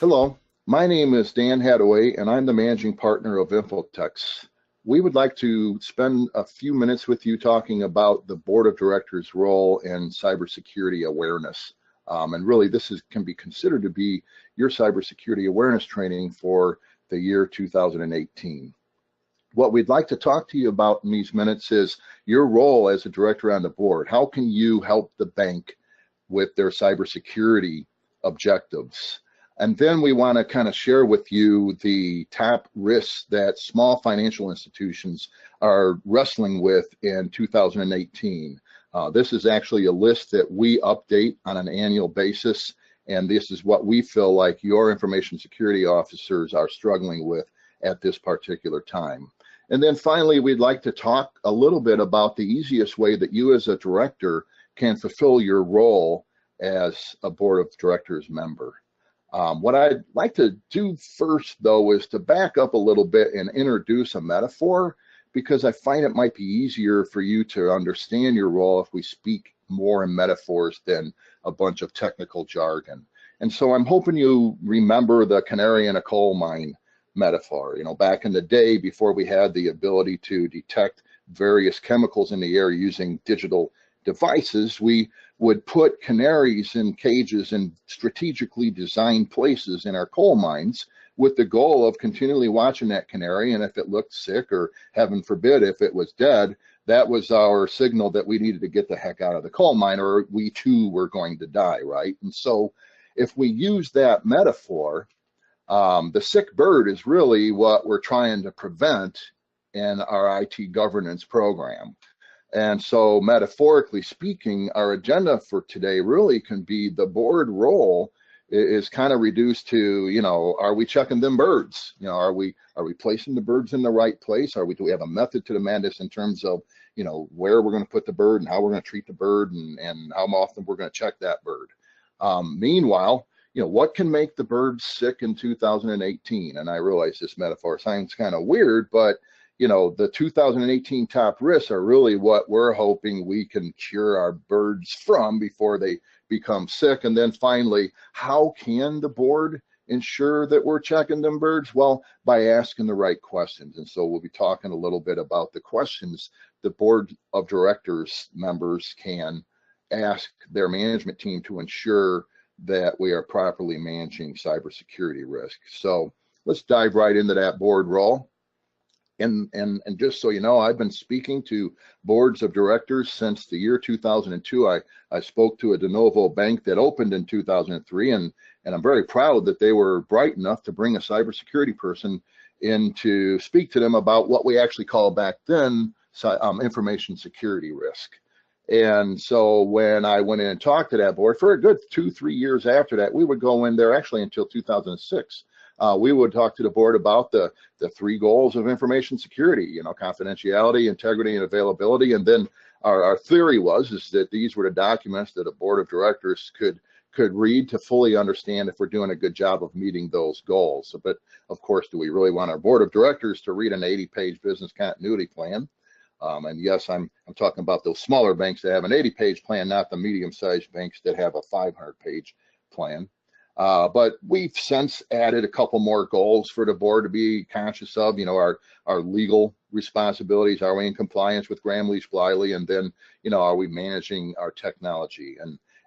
Hello, my name is Dan Hadaway, and I'm the managing partner of Infotex. We would like to spend a few minutes with you talking about the board of directors' role in cybersecurity awareness. And really, can be considered to be your cybersecurity awareness training for the year 2018. What we'd like to talk to you about in these minutes is your role as a director on the board. How can you help the bank with their cybersecurity objectives? And then we want to kind of share with you the top risks that small financial institutions are wrestling with in 2018. This is actually a list that we update on an annual basis, and this is what we feel like your information security officers are struggling with at this particular time. And then finally, we'd like to talk a little bit about the easiest way that you as a director can fulfill your role as a board of directors member. What I'd like to do first, though, is to back up a little bit and introduce a metaphor, because I find it might be easier for you to understand your role if we speak more in metaphors than a bunch of technical jargon. And so I'm hoping you remember the canary in a coal mine metaphor. You know, back in the day, before we had the ability to detect various chemicals in the air using digital devices, we would put canaries in cages in strategically designed places in our coal mines with the goal of continually watching that canary, and if it looked sick, or heaven forbid, if it was dead, that was our signal that we needed to get the heck out of the coal mine, or we too were going to die, right? And so if we use that metaphor, the sick bird is really what we're trying to prevent in our IT governance program. And so metaphorically speaking, our agenda for today really can be the board role is kind of reduced to, you know, are we checking them birds? You know, are we placing the birds in the right place? Do we have a method to the madness in terms of, you know, where we're going to put the bird and how we're going to treat the bird, and how often we're going to check that bird? Meanwhile, you know, what can make the birds sick in 2018? And I realize this metaphor sounds kind of weird, but you know, the 2018 top risks are really what we're hoping we can cure our birds from before they become sick. And then finally, how can the board ensure that we're checking them birds? Well, by asking the right questions. And so we'll be talking a little bit about the questions the board of directors members can ask their management team to ensure that we are properly managing cybersecurity risk. So let's dive right into that board role. And just so you know, I've been speaking to boards of directors since the year 2002. I spoke to a de novo bank that opened in 2003, and I'm very proud that they were bright enough to bring a cybersecurity person in to speak to them about what we actually called back then information security risk. And so when I went in and talked to that board for a good 2-3 years after that, we would go in there actually until 2006. We would talk to the board about the 3 goals of information security, you know, confidentiality, integrity, and availability. And then our theory is that these were the documents that a board of directors could read to fully understand if we're doing a good job of meeting those goals. But of course, do we really want our board of directors to read an 80-page business continuity plan? And yes, I'm talking about those smaller banks that have an 80-page plan, not the medium-sized banks that have a 500-page plan. But we've since added a couple more goals for the board to be conscious of, you know, our legal responsibilities. Are we in compliance with Gramm-Leach-Bliley? And then, you know, are we managing our technology?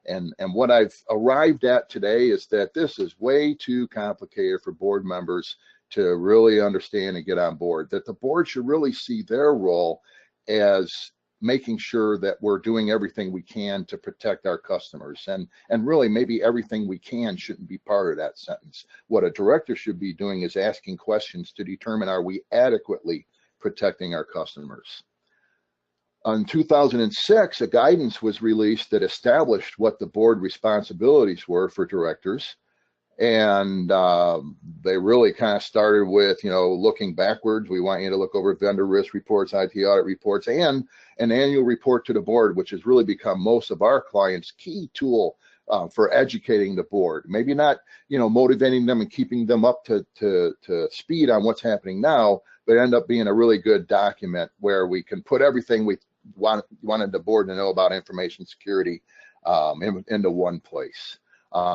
And what I've arrived at today is that this is way too complicated for board members to really understand and get on board, that the board should really see their role as making sure that we're doing everything we can to protect our customers. And really, maybe everything we can shouldn't be part of that sentence. What a director should be doing is asking questions to determine, are we adequately protecting our customers? In 2006, a guidance was released that established what the board responsibilities were for directors. And they really kind of started with, you know, looking backwards. We want you to look over vendor risk reports, IT audit reports, and an annual report to the board, which has really become most of our clients' key tool for educating the board. Maybe not, you know, motivating them and keeping them up to speed on what's happening now, but end up being a really good document where we can put everything we wanted the board to know about information security into one place.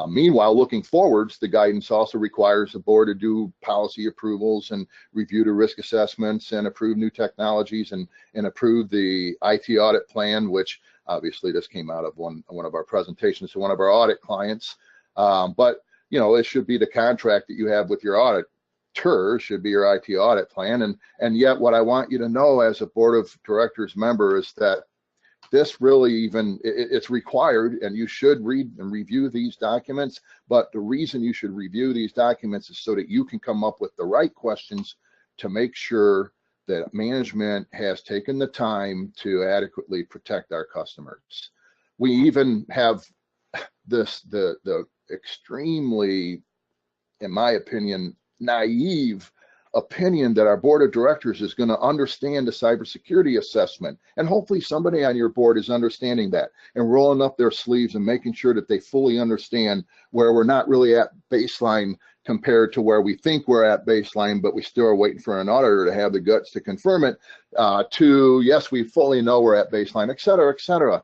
Meanwhile, looking forwards, the guidance also requires the board to do policy approvals and review the risk assessments and approve new technologies and approve the IT audit plan, which obviously this came out of one of our presentations to one of our audit clients. But it should be the contract that you have with your auditor, should be your IT audit plan. And yet what I want you to know as a board of directors member is that this really it's required, and you should read and review these documents. But the reason you should review these documents is so that you can come up with the right questions to make sure that management has taken the time to adequately protect our customers. We even have the extremely, in my opinion, naive opinion that our board of directors is going to understand the cybersecurity assessment. And hopefully somebody on your board is understanding that and rolling up their sleeves and making sure that they fully understand where we're not really at baseline compared to where we think we're at baseline, but we still are waiting for an auditor to have the guts to confirm it, to yes, we fully know we're at baseline, et cetera, et cetera.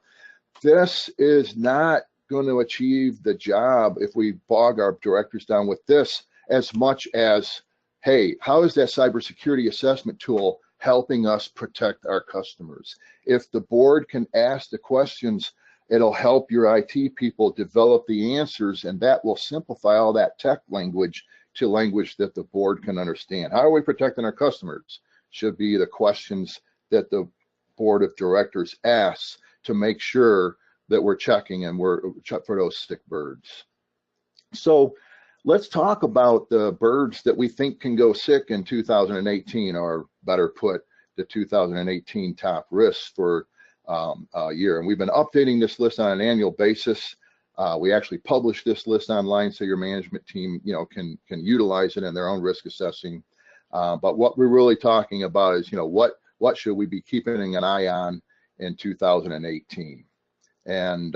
This is not going to achieve the job if we bog our directors down with this as much as, hey, how is that cybersecurity assessment tool helping us protect our customers? If the board can ask the questions, it'll help your IT people develop the answers, and that will simplify all that tech language to language that the board can understand. How are we protecting our customers? Should be the questions that the board of directors asks to make sure that we're checking and we're check for those sick birds. So let's talk about the birds that we think can go sick in 2018, or better put, the 2018 top risks for a year. And we've been updating this list on an annual basis. We actually publish this list online so your management team, can utilize it in their own risk assessing. But what we're really talking about is, what should we be keeping an eye on in 2018? And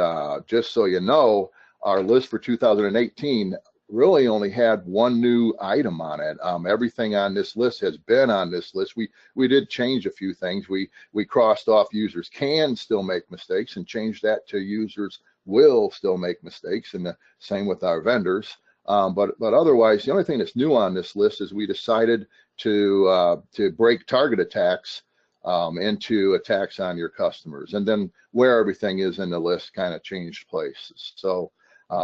just so you know, our list for 2018 really only had one new item on it. Everything on this list has been on this list. We did change a few things. We crossed off users can still make mistakes and changed that to users will still make mistakes, and the same with our vendors. But otherwise, the only thing that's new on this list is we decided to break target attacks into attacks on your customers, and then where everything is in the list kind of changed places. So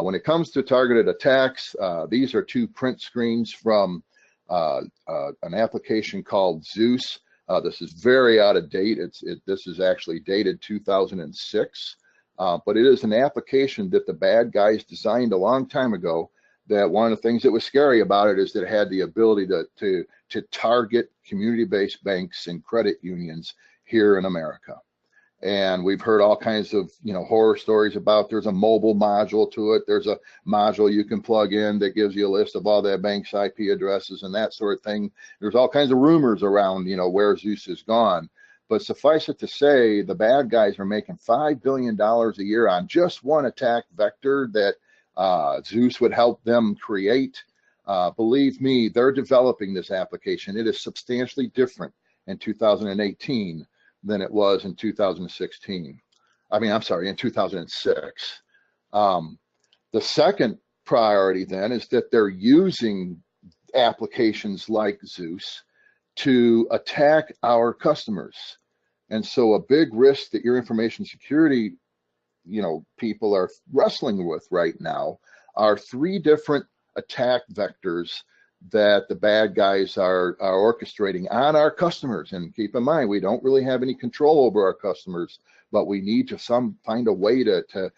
when it comes to targeted attacks, these are two print screens from an application called Zeus. This is very out of date. This is actually dated 2006, but it is an application that the bad guys designed a long time ago. That one of the things that was scary about it is that it had the ability to target community-based banks and credit unions here in America. And we've heard all kinds of horror stories about there's a mobile module to it. There's a module you can plug in that gives you a list of all that bank's IP addresses and that sort of thing. There's all kinds of rumors around where Zeus is gone. But suffice it to say, the bad guys are making $5 billion a year on just one attack vector that Zeus would help them create. Believe me, they're developing this application. It is substantially different in 2018 than it was in 2016. In 2006. The second priority then is that they're using applications like Zeus to attack our customers. And so a big risk that your information security people are wrestling with right now are three different attack vectors that the bad guys are orchestrating on our customers. And keep in mind, we don't really have any control over our customers, but we need to find a way to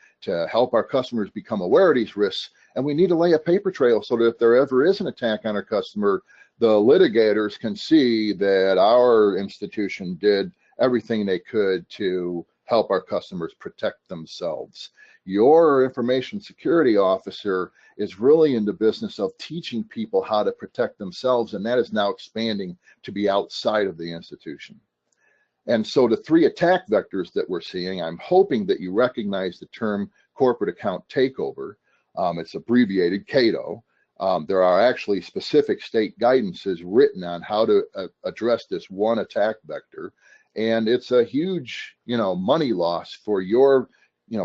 help our customers become aware of these risks. And we need to lay a paper trail so that if there ever is an attack on our customer, the litigators can see that our institution did everything they could to help our customers protect themselves. Your information security officer is really in the business of teaching people how to protect themselves, and that is now expanding to be outside of the institution. And so the three attack vectors that we're seeing, I'm hoping that you recognize the term corporate account takeover. It's abbreviated CATO. There are actually specific state guidances written on how to address this one attack vector. And it's a huge, money loss for your,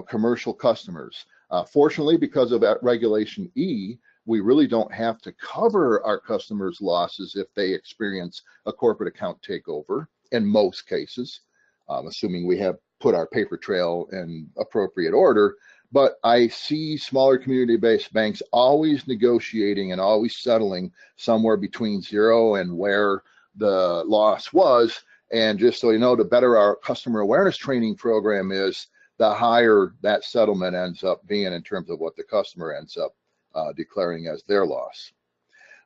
commercial customers. Fortunately, because of that Regulation E, we really don't have to cover our customers' losses if they experience a corporate account takeover in most cases, assuming we have put our paper trail in appropriate order. But I see smaller community-based banks always negotiating and always settling somewhere between zero and where the loss was. And just so you know, the better our customer awareness training program is, the higher that settlement ends up being in terms of what the customer ends up declaring as their loss.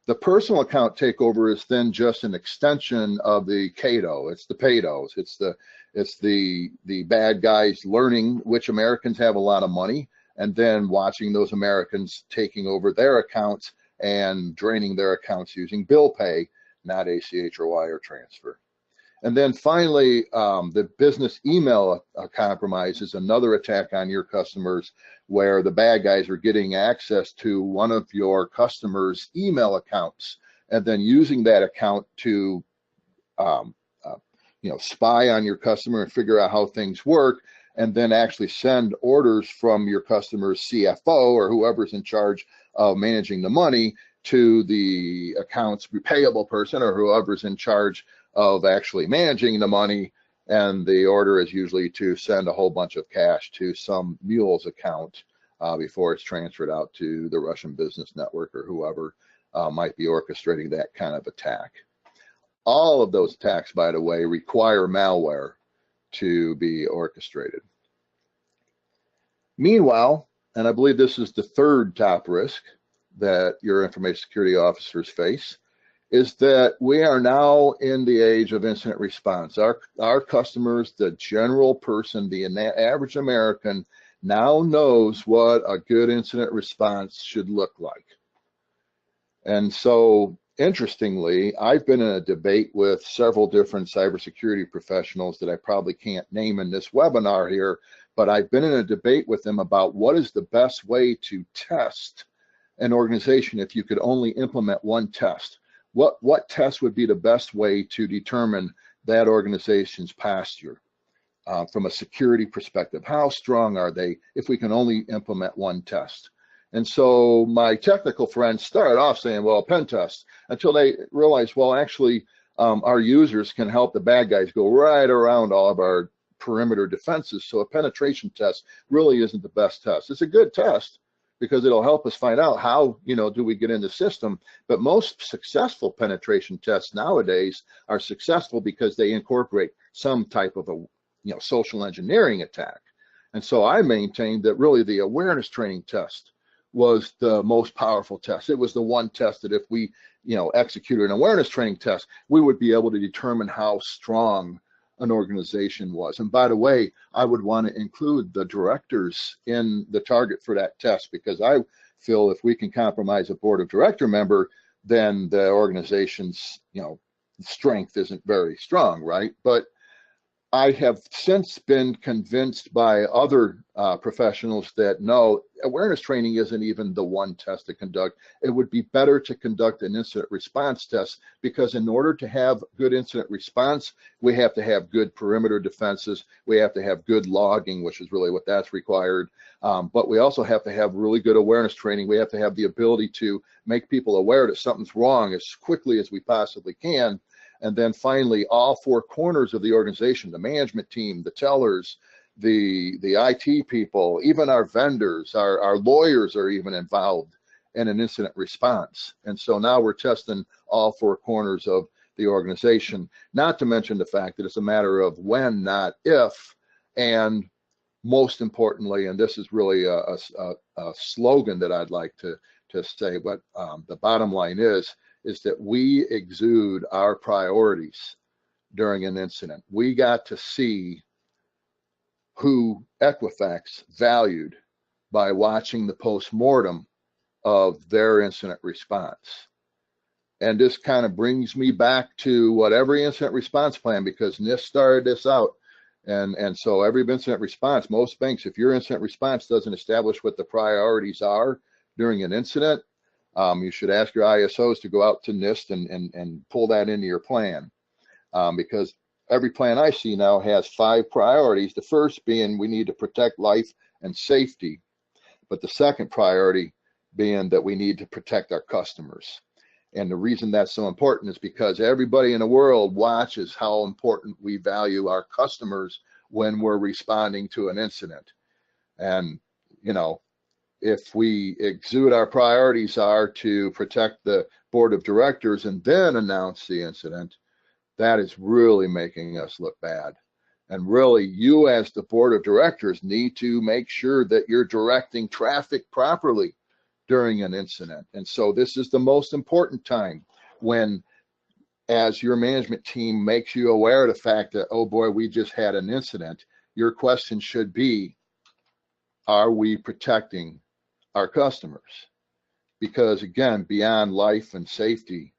The personal account takeover is then just an extension of the CATO. It's the paydos. It's the bad guys learning which Americans have a lot of money, and then watching those Americans taking over their accounts and draining their accounts using bill pay, not ACH or wire transfer. And then finally, the business email compromise is another attack on your customers, where the bad guys are getting access to one of your customers' email accounts and then using that account to spy on your customer and figure out how things work, and then actually send orders from your customer's CFO or whoever's in charge of managing the money to the accounts payable person or whoever's in charge of actually managing the money. And the order is usually to send a whole bunch of cash to some mule's account before it's transferred out to the Russian business network or whoever might be orchestrating that kind of attack. All of those attacks, by the way, require malware to be orchestrated. Meanwhile, and I believe this is the third top risk that your information security officers face, is that we are now in the age of incident response. Our customers, the general person, the average American, now knows what a good incident response should look like. And so, interestingly, I've been in a debate with several different cybersecurity professionals that I probably can't name in this webinar here, but I've been in a debate with them about what is the best way to test an organization if you could only implement one test. What test would be the best way to determine that organization's posture from a security perspective? How strong are they if we can only implement one test? And so my technical friends started off saying, well, pen test, until they realized, well, actually, our users can help the bad guys go right around all of our perimeter defenses. So a penetration test really isn't the best test. It's a good test, because it'll help us find out how, do we get in the system. But most successful penetration tests nowadays are successful because they incorporate some type of a, social engineering attack. And so I maintained that really the awareness training test was the most powerful test. It was the one test that if we, executed an awareness training test, we would be able to determine how strong an organization was. And by the way, I would want to include the directors in the target for that test, because I feel if we can compromise a board of director member, then the organization's strength isn't very strong, right? But I have since been convinced by other professionals that no, awareness training isn't even the one test to conduct. It would be better to conduct an incident response test, because in order to have good incident response, we have to have good perimeter defenses. We have to have good logging, which is really what that's required. But we also have to have really good awareness training. We have to have the ability to make people aware that something's wrong as quickly as we possibly can. And then finally, all four corners of the organization, the management team, the tellers, the IT people, even our vendors, our lawyers are even involved in an incident response. And so now we're testing all four corners of the organization, not to mention the fact that it's a matter of when, not if. And most importantly, and this is really a slogan that I'd like to say, but the bottom line is that we exude our priorities during an incident. We got to see who Equifax valued by watching the post-mortem of their incident response. And this kind of brings me back to what every incident response plan, because NIST started this out. And so every incident response, most banks, if your incident response doesn't establish what the priorities are during an incident, you should ask your ISOs to go out to NIST and pull that into your plan, because every plan I see now has 5 priorities. The first being we need to protect life and safety. but the second priority being that we need to protect our customers. And the reason that's so important is because everybody in the world watches how important we value our customers when we're responding to an incident. And, you know, if we exude our priorities are to protect the board of directors and then announce the incident, that is really making us look bad. And really, you as the board of directors need to make sure that you're directing traffic properly during an incident. And so this is the most important time when, as your management team makes you aware of the fact that, oh boy, we just had an incident, your question should be, are we protecting our customers? Because again, beyond life and safety,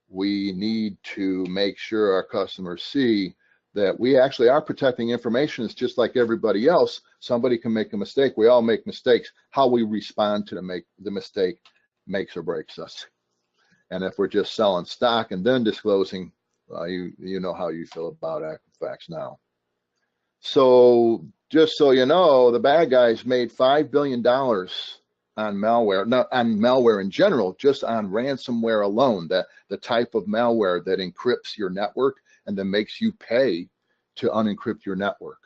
we need to make sure our customers see that we actually are protecting information. It's just like everybody else. Somebody can make a mistake. We all make mistakes. How we respond to the mistake makes or breaks us. And if we're just selling stock and then disclosing, you know how you feel about Equifax now. So just so you know, the bad guys made $5 billion on malware, not on malware in general, just on ransomware alone, the type of malware that encrypts your network and then makes you pay to unencrypt your network.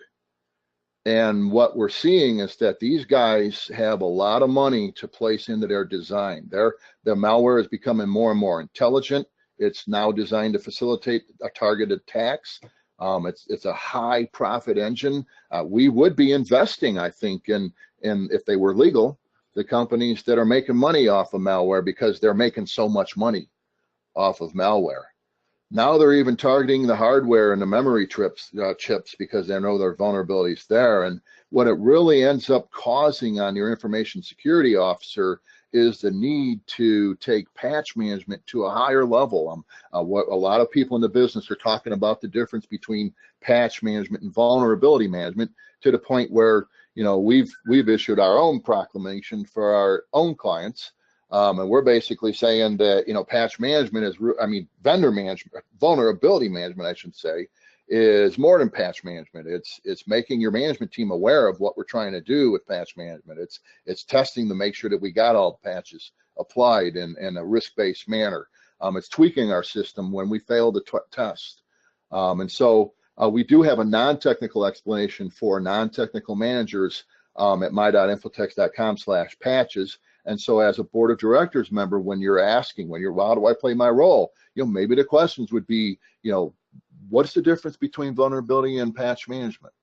And what we're seeing is that these guys have a lot of money to place into their design. Their malware is becoming more and more intelligent. It's now designed to facilitate a targeted attacks. It's a high profit engine. We would be investing, I think, in if they were legal, the companies that are making money off of malware, because they're making so much money off of malware. Now they're even targeting the hardware and the memory chips because they know there are vulnerabilities there. And what it really ends up causing on your information security officer is the need to take patch management to a higher level. What a lot of people in the business are talking about, the difference between patch management and vulnerability management, to the point where, you know, we've issued our own proclamation for our own clients. And we're basically saying that, you know, patch management is, vendor management, vulnerability management, I should say, is more than patch management. It's making your management team aware of what we're trying to do with patch management. It's testing to make sure that we got all the patches applied in a risk-based manner. It's tweaking our system when we fail to test. And so we do have a non-technical explanation for non-technical managers at my.infotex.com/patches. And so as a board of directors member, when you're asking, how do I play my role? You know, maybe the questions would be, you know, what's the difference between vulnerability and patch management?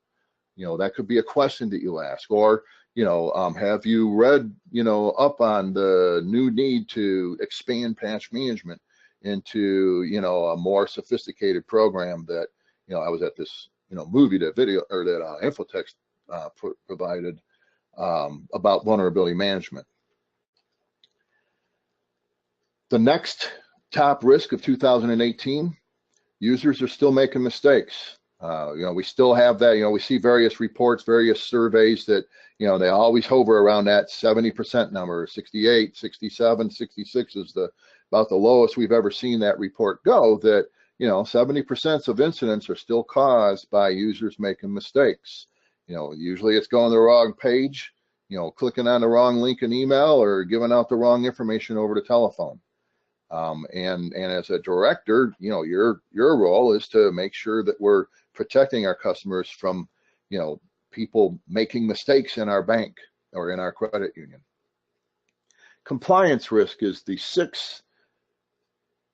You know, that could be a question that you ask. Or, you know, have you read, you know, up on the new need to expand patch management into, you know, a more sophisticated program that, you know, I was at this, you know, movie that Infotex provided about vulnerability management. The next top risk of 2018, users are still making mistakes. You know, we still have that. You know, we see various reports, various surveys that, you know, they always hover around that 70% number. 68, 67, 66 is about the lowest we've ever seen that report go. That, you know, 70% of incidents are still caused by users making mistakes. You know, usually it's going to the wrong page, you know, clicking on the wrong link in email, or giving out the wrong information over the telephone. And as a director, you know, your role is to make sure that we're protecting our customers from, you know, people making mistakes in our bank or in our credit union. Compliance risk is the sixth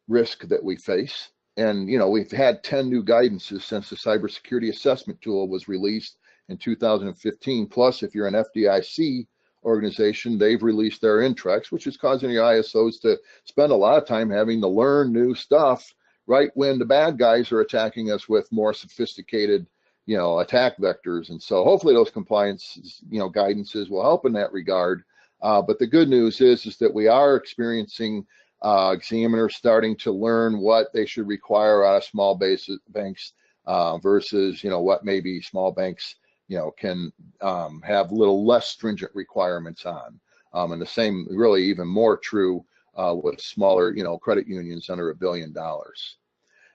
risk that we face. And, you know, we've had 10 new guidances since the Cybersecurity Assessment tool was released in 2015. Plus, if you're an FDIC organization, they've released their Intrex, which is causing the ISOs to spend a lot of time having to learn new stuff right when the bad guys are attacking us with more sophisticated, you know, attack vectors. And so hopefully those compliance, you know, guidances will help in that regard. But the good news is that we are experiencing examiners starting to learn what they should require out of small banks versus, you know, what maybe small banks, you know, can have a little less stringent requirements on. And the same, really even more true with smaller, you know, credit unions under $1 billion.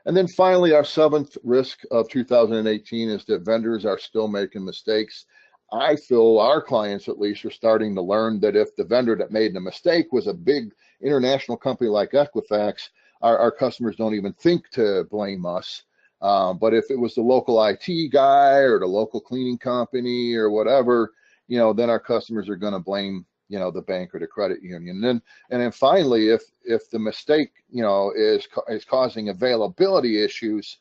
And then finally, our seventh risk of 2018 is that vendors are still making mistakes. I feel our clients at least are starting to learn that if the vendor that made the mistake was a big international company like Equifax, our customers don't even think to blame us. But if it was the local IT guy or the local cleaning company or whatever, then our customers are going to blame, the bank or the credit union. And then finally, if the mistake, is causing availability issues,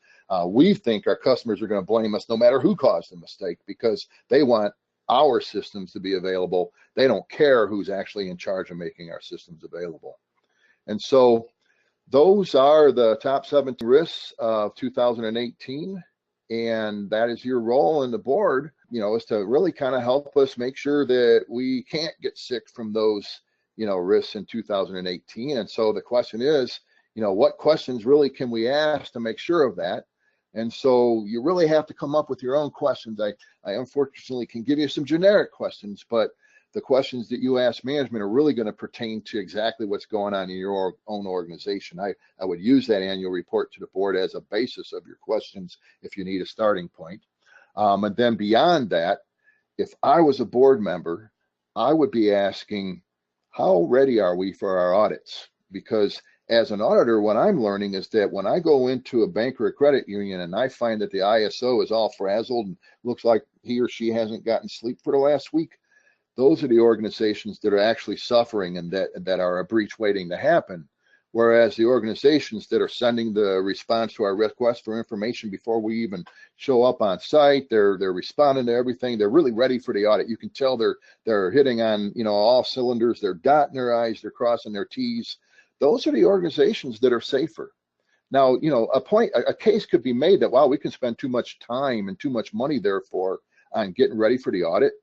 we think our customers are going to blame us no matter who caused the mistake, because they want our systems to be available. They don't care who's actually in charge of making our systems available. And so those are the top 17 risks of 2018. And that is your role in the board, is to really kind of help us make sure that we can't get sick from those, risks in 2018. And so the question is, what questions really can we ask to make sure of that? And so you really have to come up with your own questions. I unfortunately can give you some generic questions, but the questions that you ask management are really going to pertain to exactly what's going on in your own organization. I would use that annual report to the board as a basis of your questions if you need a starting point. And then beyond that, if I was a board member, I would be asking, how ready are we for our audits? Because as an auditor, what I'm learning is that when I go into a bank or a credit union and I find that the ISO is all frazzled and looks like he or she hasn't gotten sleep for the last week, those are the organizations that are actually suffering and that are a breach waiting to happen. Whereas the organizations that are sending the response to our request for information before we even show up on site, they're responding to everything. They're really ready for the audit. You can tell they're hitting on all cylinders. They're dotting their I's, they're crossing their T's. Those are the organizations that are safer. Now, a case could be made that, wow, we can spend too much time and too much money therefore on getting ready for the audit.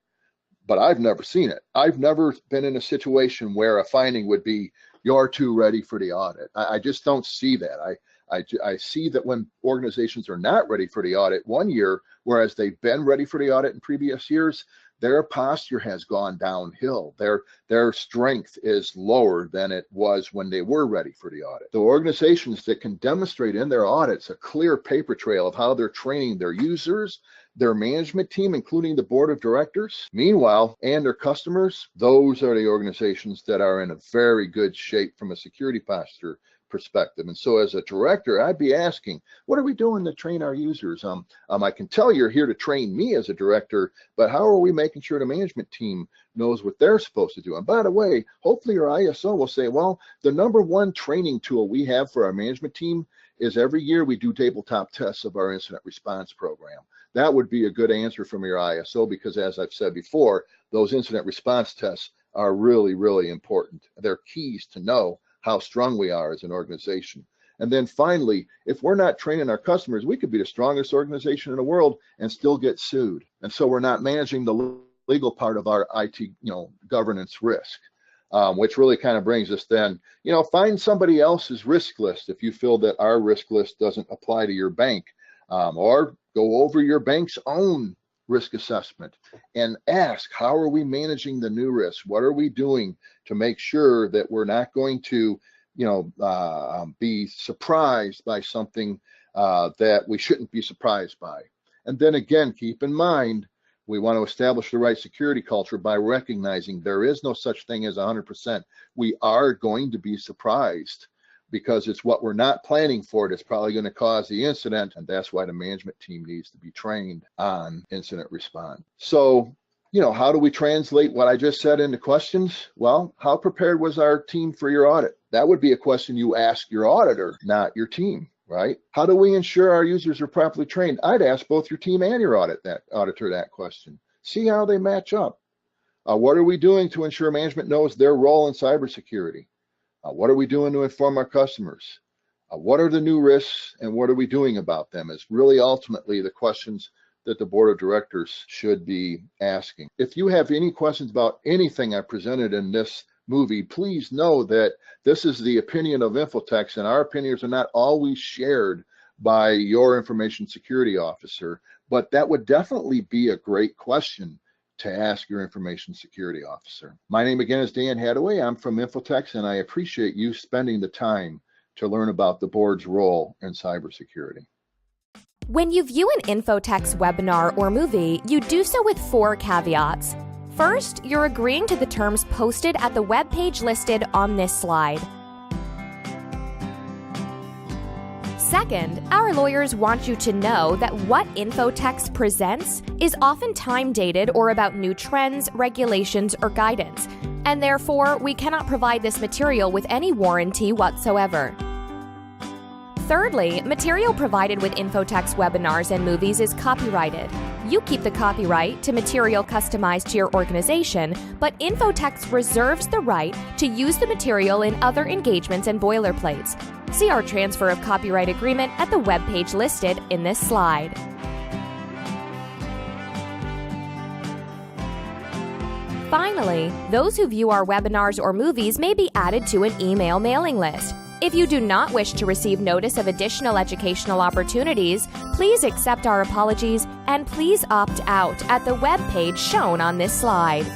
But I've never seen it. I've never been in a situation where a finding would be, you're too ready for the audit. I just don't see that. I see that when organizations are not ready for the audit one year, whereas they've been ready for the audit in previous years, their posture has gone downhill. Their strength is lower than it was when they were ready for the audit. The organizations that can demonstrate in their audits a clear paper trail of how they're training their users, their management team, including the board of directors, meanwhile, and their customers, those are the organizations that are in a very good shape from a security posture perspective. And so as a director, I'd be asking, what are we doing to train our users? I can tell you're here to train me as a director, but how are we making sure the management team knows what they're supposed to do? And by the way, hopefully your ISO will say, well, the number one training tool we have for our management team is every year we do tabletop tests of our incident response program. That would be a good answer from your ISO, because as I've said before, those incident response tests are really, really important. They're keys to know how strong we are as an organization. And then finally, if we're not training our customers, we could be the strongest organization in the world and still get sued. And so we're not managing the legal part of our IT, governance risk, which really kind of brings us then, find somebody else's risk list if you feel that our risk list doesn't apply to your bank, or go over your bank's own risk assessment and ask, how are we managing the new risks? What are we doing to make sure that we're not going to, be surprised by something that we shouldn't be surprised by? And then again, keep in mind, we want to establish the right security culture by recognizing there is no such thing as 100%. We are going to be surprised, because it's what we're not planning for that's probably going to cause the incident. And that's why the management team needs to be trained on incident response. So, how do we translate what I just said into questions? Well, how prepared was our team for your audit? That would be a question you ask your auditor, not your team, right? How do we ensure our users are properly trained? I'd ask both your team and your auditor that question. See how they match up. What are we doing to ensure management knows their role in cybersecurity? What are we doing to inform our customers? What are the new risks and what are we doing about them is really ultimately the questions that the board of directors should be asking. If you have any questions about anything I presented in this movie, please know that this is the opinion of Infotex, and our opinions are not always shared by your information security officer, but that would definitely be a great question to ask your information security officer. My name again is Dan Hadaway. I'm from Infotex, and I appreciate you spending the time to learn about the board's role in cybersecurity. When you view an infotext webinar or movie, you do so with 4 caveats. First, you're agreeing to the terms posted at the web page listed on this slide. Second, our lawyers want you to know that what infotext presents is often time-dated or about new trends, regulations, or guidance, and therefore we cannot provide this material with any warranty whatsoever. Thirdly, material provided with infotext webinars and movies is copyrighted. You keep the copyright to material customized to your organization, but Infotext reserves the right to use the material in other engagements and boilerplates. See our transfer of copyright agreement at the web page listed in this slide. Finally, those who view our webinars or movies may be added to an email mailing list. If you do not wish to receive notice of additional educational opportunities, please accept our apologies and please opt out at the web page shown on this slide.